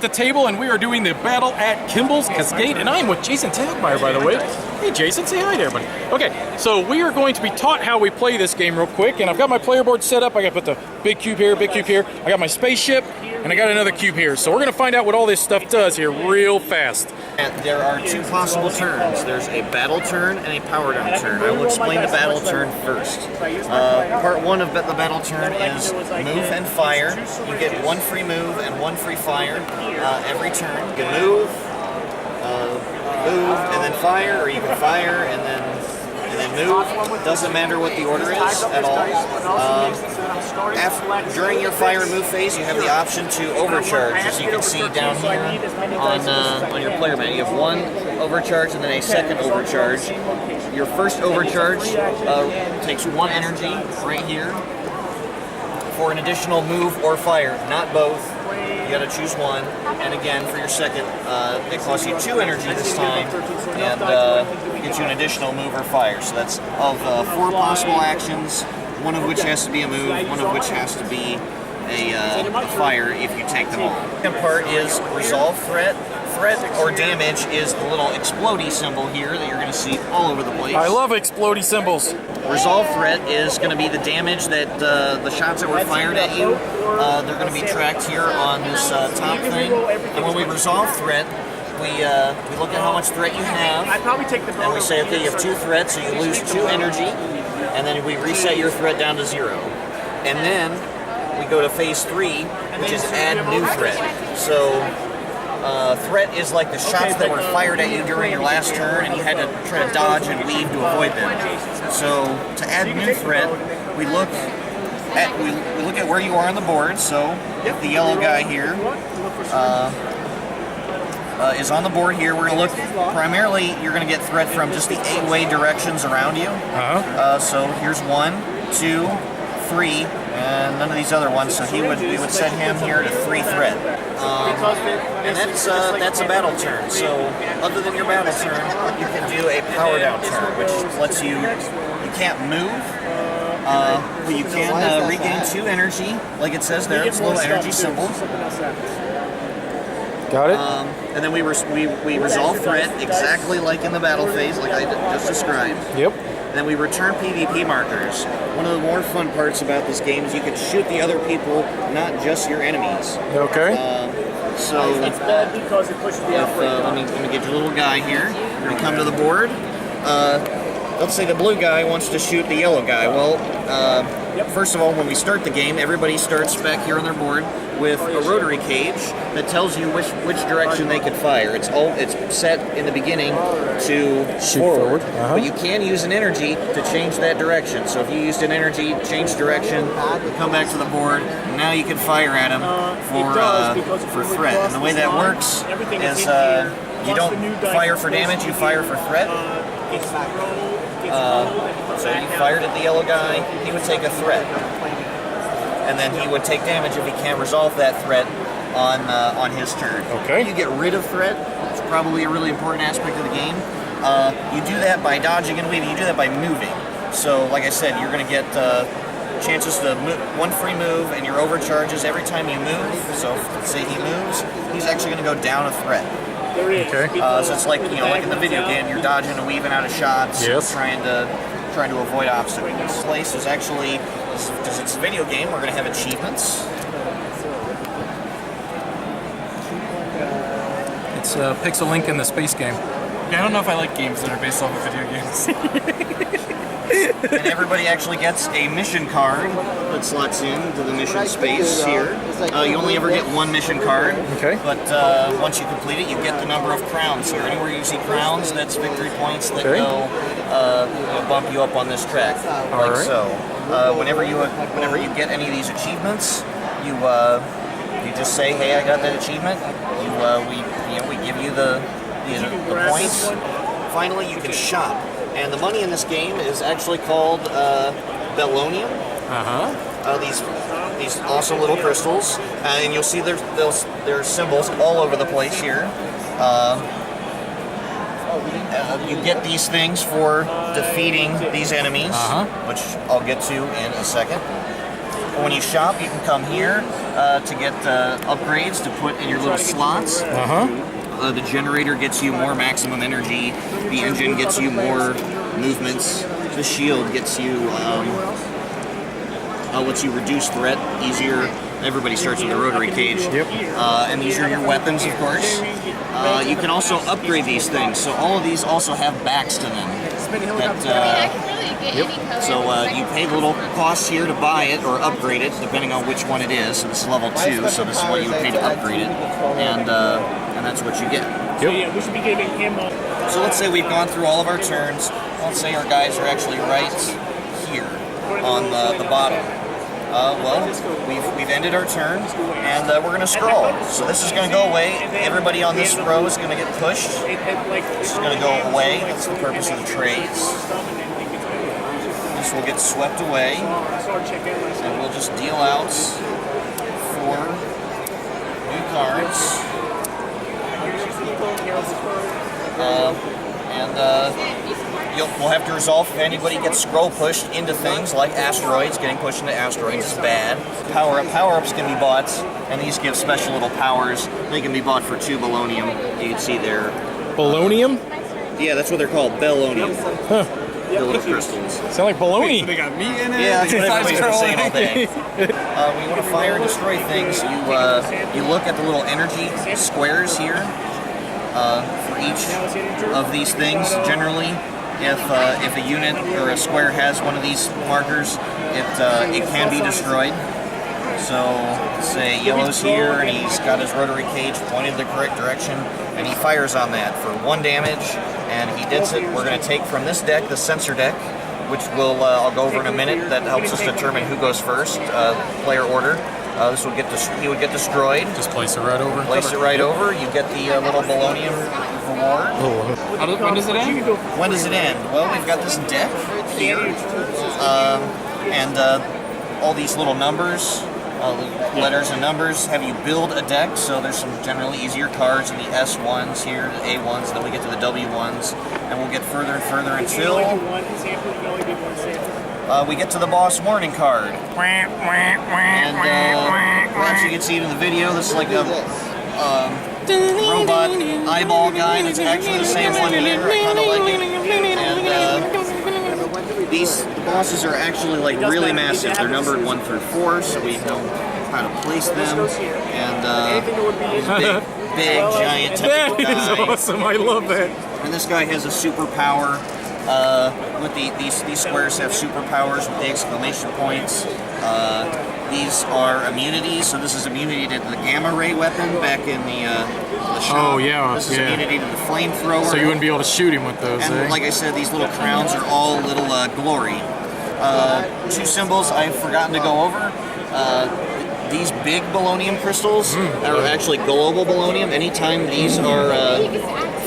at the table, and we are doing the battle at Kembles, Cascade, and I'm with Jason Tagmeyer, by the way. Hey, Jason, say hi to everybody. Okay, so we are going to be taught how we play this game real quick, and I've got my player board set up. I got to put the big cube here, big cube here. I got my spaceship, and I got another cube here. So we're going to find out what all this stuff does here real fast. And there are two possible turns. There's a battle turn and a power down turn. I will explain the battle turn first. Part one of the battle turn is move and fire. You get one free move and one free fire every turn. You can move, and then fire, or you can fire and then move. Doesn't matter what the order is at all. During your fire and move phase, you have the option to overcharge, as you can see down here on your player mat. You have one overcharge and then a second overcharge. Your first overcharge takes one energy right here for an additional move or fire, not both. You got to choose one, and again for your second, it costs you 2 energy this time, and gives you an additional move or fire. So that's of 4 possible actions, one of which has to be a move, one of which has to be a fire if you take them all. The second part is resolve threat. Threat or damage is the little explodey symbol here that you're going to see all over the place. I love explodey symbols. Resolve threat is going to be the damage that the shots that were fired at you, they're going to be tracked here on this top thing. And when we resolve threat, we look at how much threat you have, and we say, okay, you have 2 threats, so you lose 2 energy, and then we reset your threat down to 0. And then we go to phase 3, which is add new threat. So threat is like the shots that were fired at you during your last turn, and you had to try to dodge and weave to avoid them. So to add new threat, we look at where you are on the board. So if the yellow guy here is on the board here, we're going to look primarily. You're going to get threat from just the 8-way directions around you. So here's 1, 2, 3, and none of these other ones. So we would set him here to 3 threat. And that's a battle turn. So other than your battle turn, you can do a power down turn, which lets you can't move, but you can regain 2 energy, like it says there. It's a little energy symbol. Got it. And then we resolve threat exactly like in the battle phase, like I just described. Yep. And then we return PvP markers. One of the more fun parts about this game is you can shoot the other people, not just your enemies. Okay. So it's bad because it pushes the outbreak. Let me get your little guy here. We come to the board. Let's say the blue guy wants to shoot the yellow guy. Well, first of all, when we start the game, everybody starts back here on their board with a rotary cage that tells you which direction they could fire. It's set in the beginning to shoot forward. But you can use an energy to change that direction. So if you used an energy, change direction, come back to the board, and now you can fire at them for threat. And the way that works is you don't fire for damage, you fire for threat. So you fired at the yellow guy, he would take a threat. And then he would take damage if he can't resolve that threat on his turn. Okay. You get rid of threat. It's probably a really important aspect of the game. You do that by dodging and weaving. You do that by moving. So, like I said, you're going to get chances to move, 1 free move, and your overcharges every time you move. So, let's say he moves, he's actually going to go down a threat. Okay. So it's like like in the video game, you're dodging and weaving out of shots, trying to avoid obstacles. This place is actually, because it's a video game, we're going to have achievements. It's Pixel Link in the space game. Yeah, I don't know if I like games that are based off of video games. And everybody actually gets a mission card that slots into the mission space here. You only ever get 1 mission card. Okay. But once you complete it, you get the number of crowns here. Anywhere you see crowns, that's victory points that go bump you up on this track. Like so. Whenever you get any of these achievements, you just say, hey, I got that achievement. We give you the points. Finally, you can shop. And the money in this game is actually called Bellonium. These awesome little crystals, and you'll see there's symbols all over the place here. You get these things for defeating these enemies, which I'll get to in a second. When you shop, you can come here to get upgrades to put in your little slots. The generator gets you more maximum energy. The engine gets you more movements. The shield gets you lets you reduce threat easier. Everybody starts with the rotary cage. Yep. And these are your weapons, of course. You can also upgrade these things. So all of these also have backs to them. So you pay the little cost here to buy it or upgrade it, depending on which one it is. So this is level 2, so this is what you would pay to upgrade it. And that's what you get. Yep. We should be giving him So let's say we've gone through all of our turns. Let's say our guys are actually right here on the bottom. Well, we've ended our turn, and we're going to scroll. So this is going to go away. Everybody on this row is going to get pushed. This is going to go away. That's the purpose of the trades. This will get swept away, and we'll just deal out 4 new cards. We'll have to resolve if anybody gets scroll pushed into things like asteroids. Getting pushed into asteroids is bad. Power-ups can be bought, and these give special little powers. They can be bought for 2 Bellonium. You can see there. Bolognium? Yeah, that's what they're called, Bellonium. Huh. The little crystals. Sound like bologna. So they got meat in it. Yeah, that's what everybody's been saying all day. day. When you want to fire and destroy things, you look at the little energy squares here for each of these things. Generally, if a unit or a square has one of these markers, it can be destroyed. So, let's say yellow's here, and he's got his rotary cage pointed the correct direction, and he fires on that for 1 damage, and he hits it. We're going to take from this deck, the sensor deck, which I'll go over in a minute. That helps us determine who goes first, player order. This will he would get destroyed. Just place it right over. Place it right over. You get the little Bellonium reward. When does it end? When does it end? Well, we've got this deck here, and all these little numbers. Letters and numbers have you build a deck, so there's some generally easier cards in the S1s here, the A1s, then we get to the W1s, and we'll get further and further until we get to the boss warning card. And perhaps you can see it in the video, this is like a robot eyeball guy that's actually the same one here. I kind of like it. And the bosses are actually like really massive. They're numbered 1 through 4, so we know how to place them. And big, giant tentacle guy. That is awesome. I love that. And this guy has a superpower. With these squares have superpowers with the exclamation points. These are immunities. So this is immunity to the gamma ray weapon back in the shop. Oh yeah. This is immunity to the flamethrower. So you wouldn't be able to shoot him with those. And like I said, these little crowns are all little glory. 2 symbols I've forgotten to go over. These big Bellonium crystals are actually global Bellonium. Anytime these are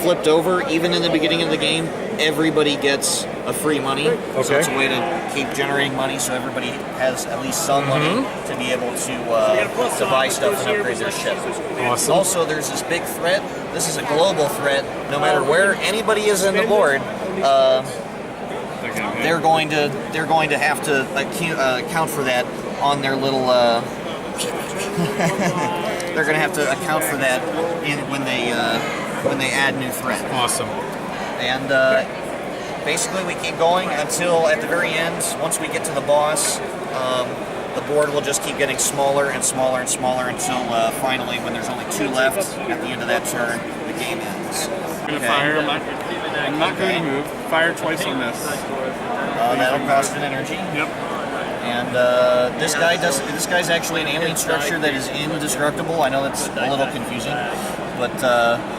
flipped over, even in the beginning of the game, everybody gets a free money. Okay. So it's a way to keep generating money so everybody has at least some money to be able to buy stuff and upgrade their ship. Awesome. Also, there's this big threat. This is a global threat. No matter where anybody is in the board, they're going to have to account for that on their little. They're going to have to account for that when they add new threat. Awesome. And basically, we keep going until at the very end. Once we get to the boss, the board will just keep getting smaller and smaller and smaller until finally, when there's only 2 left at the end of that turn, the game ends. I'm going to fire. I'm not going to move. Fire twice on this. That'll cost an energy. Yep. And this guy's actually an alien structure that is indestructible. I know that's a little confusing, but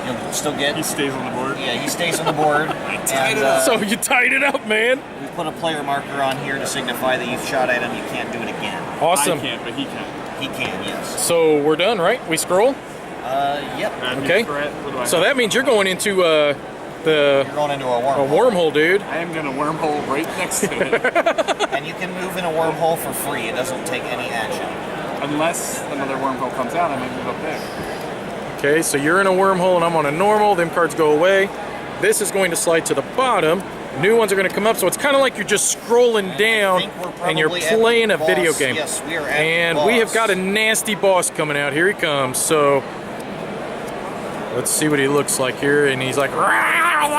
you'll still get. He stays on the board. Yeah, he stays on the board. And So you tied it up, man. we put a player marker on here to signify that you've shot at him. You can't do it again. Awesome. I can't, but he can. He can, yes. So we're done, right? We scroll. Yep. Okay. So that means you're going into You're going into a wormhole. wormhole, dude. I am going to wormhole right next to it. And you can move in a wormhole for free. It doesn't take any action. Unless another wormhole comes out, I might move up there. Okay, so you're in a wormhole and I'm on a normal. Them cards go away. This is going to slide to the bottom, new ones are going to come up. So it's kind of like you're just scrolling down and you're playing a video game. Yes, we are at and we have got a nasty boss coming out. Here he comes. So let's see what he looks like here. And he's like, I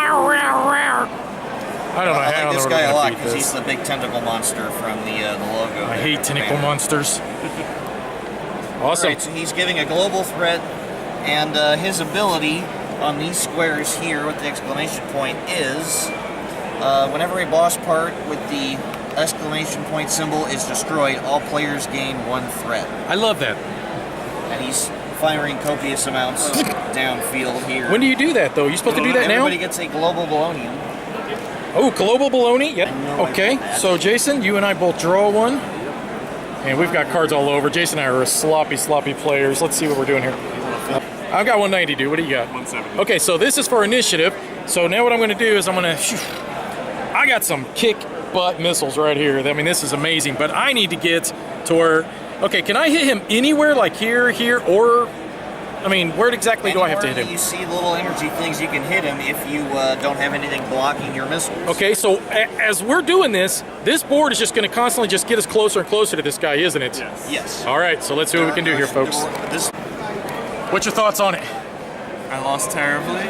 don't know how I like this guy a lot because this. he's the big tentacle monster from the logo. I hate tentacle monsters. Awesome. Alright, so he's giving a global threat, and his ability on these squares here with the exclamation point is whenever a boss part with the exclamation point symbol is destroyed, all players gain 1 threat. I love that. And he's firing copious amounts downfield here. When do you do that, though? You supposed to do that now? Everybody gets a global baloney. Oh, global baloney? Yep. Okay, so Jason, you and I both draw one. And we've got cards all over. Jason and I are sloppy players. Let's see what we're doing here. I've got 190, dude. What do you got? 170. Okay, so this is for initiative. So now what I'm going to do is I'm going to... I got some kick-butt missiles right here. I mean, this is amazing. But I need to get to where... Okay, can I hit him anywhere, like here, or... I mean, where exactly do I have to hit him? You see little energy things, you can hit him if you don't have anything blocking your missiles. Okay, so as we're doing this board is just going to constantly just get us closer and closer to this guy, isn't it? Yes. All right, so let's see what we can do here, folks. What's your thoughts on it? I lost terribly.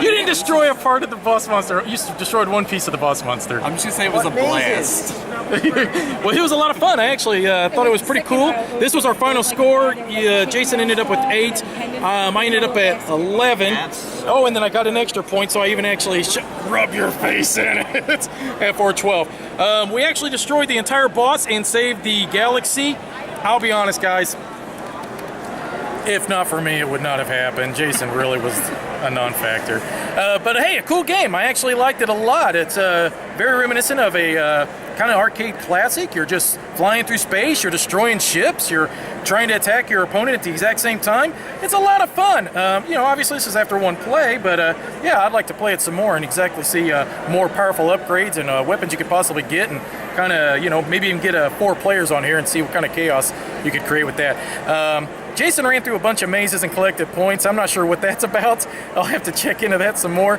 You didn't destroy a part of the boss monster. You destroyed one piece of the boss monster. I'm just gonna say it was a blast. Well, it was a lot of fun. I actually thought it was pretty cool. This was our final score. Jason ended up with 8. I ended up at 11. Oh, and then I got an extra point, so I even actually rub your face in it at 412. We actually destroyed the entire boss and saved the galaxy. I'll be honest, guys. If not for me, it would not have happened. Jason really was a non-factor. But hey, a cool game. I actually liked it a lot. It's very reminiscent of a kind of arcade classic. You're just flying through space. You're destroying ships. You're trying to attack your opponent at the exact same time. It's a lot of fun. You know, obviously this is after one play, but yeah, I'd like to play it some more and exactly see more powerful upgrades and weapons you could possibly get, and kind of, you know, maybe even get 4 players on here and see what kind of chaos you could create with that. Jason ran through a bunch of mazes and collected points. I'm not sure what that's about. I'll have to check into that some more.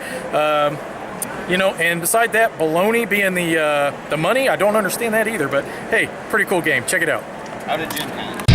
You know, and beside that, baloney being the money, I don't understand that either. But hey, pretty cool game. Check it out. How did Jim manage?